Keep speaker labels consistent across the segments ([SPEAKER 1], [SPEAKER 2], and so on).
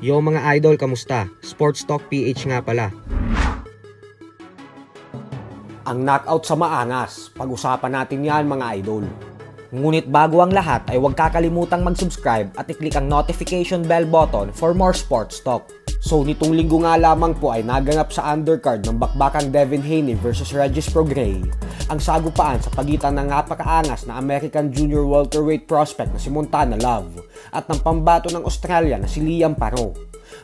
[SPEAKER 1] Yo mga idol, kamusta? Sports Talk PH nga pala.
[SPEAKER 2] Ang knockout sa maangas, pag-usapan natin yan mga idol. Ngunit bago ang lahat ay huwag kakalimutang mag-subscribe at i-click ang notification bell button for more sports talk. So nitong linggo nga lamang po ay naganap sa undercard ng bakbakang Devin Haney versus Regis Prograis ang sagupaan sa pagitan ng napakaangas na American Junior welterweight prospect na si Montana Love at ng pambato ng Australia na si Liam Paro.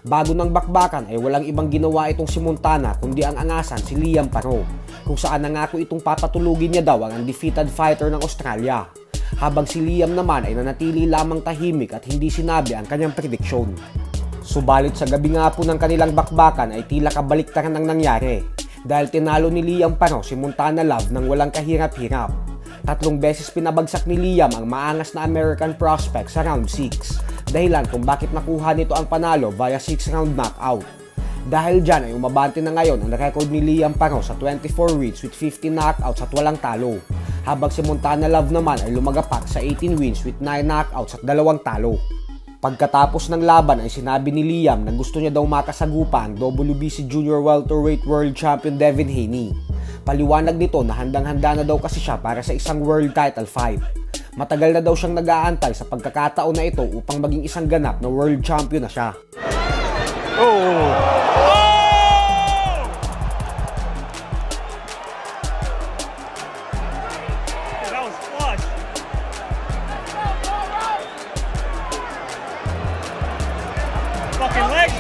[SPEAKER 2] Bago ng bakbakan ay walang ibang ginawa itong si Montana kundi ang angasan si Liam Paro, kung saan nangako itong papatulugin niya daw ang undefeated fighter ng Australia. Habang si Liam naman ay nanatili lamang tahimik at hindi sinabi ang kanyang prediksyon. Subalit sa gabi nga po ng kanilang bakbakan ay tila kabaliktaran ang nangyari dahil tinalo ni Liam Paro si Montana Love nang walang kahirap-hirap. 3 beses pinabagsak ni Liam ang maangas na American prospect sa round 6, dahilan kung bakit nakuha nito ang panalo via 6-round knockout. Dahil dyan ay umabante na ngayon ang record ni Liam Paro sa 24 wins with 15 knockouts at walang talo, habang si Montana Love naman ay lumagapak sa 18 wins with 9 knockouts at 2 talo. Pagkatapos ng laban ay sinabi ni Liam na gusto niya daw makasagupa ang WBC Junior Welterweight World Champion Devin Haney. Paliwanag nito na handang-handa na daw kasi siya para sa isang world title fight. Matagal na daw siyang nag-aantay sa pagkakataon na ito upang maging isang ganap na world champion na siya.
[SPEAKER 3] Fucking leg.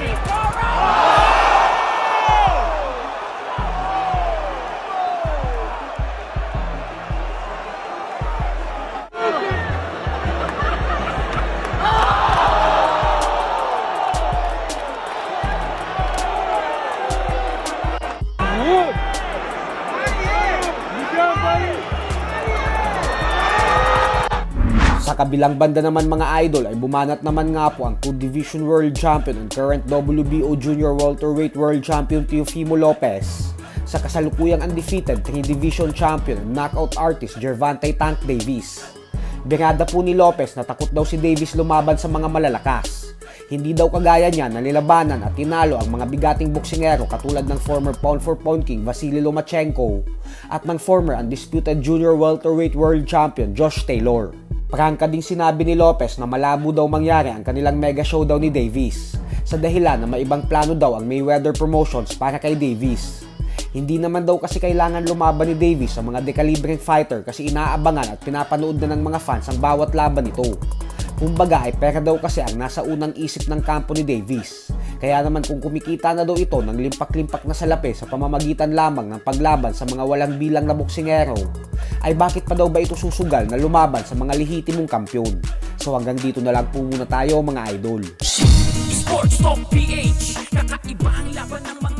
[SPEAKER 2] Sa kabilang banda naman mga idol ay bumanat naman nga po ang 2-division world champion and current WBO Junior Welterweight World Champion Teofimo Lopez sa kasalukuyang undefeated 3-division champion and knockout artist Gervonta Tank Davis. Birada po ni Lopez na takot daw si Davis lumaban sa mga malalakas. Hindi daw kagaya niya na nilabanan at tinalo ang mga bigating boksingero katulad ng former pound-for-pound king Vasily Lomachenko at ng former undisputed junior welterweight world champion Josh Taylor. Prangka ding sinabi ni Lopez na malabo daw mangyari ang kanilang mega showdown ni Davis sa dahilan na may ibang plano daw ang Mayweather Promotions para kay Davis. Hindi naman daw kasi kailangan lumaban ni Davis sa mga dekalibreng fighter kasi inaabangan at pinapanood na ng mga fans ang bawat laban nito. Kumbaga ay pera daw kasi ang nasa unang isip ng kampo ni Davis. Kaya naman kung kumikita na daw ito ng limpak-limpak na salapi sa pamamagitan lamang ng paglaban sa mga walang bilang na boksingero, ay bakit pa daw ba ito susugal na lumaban sa mga lehitimong kampyon? So hanggang dito na lang po muna tayo mga idol.
[SPEAKER 4] Sports Talk PH, kakaiba ang laban ng mga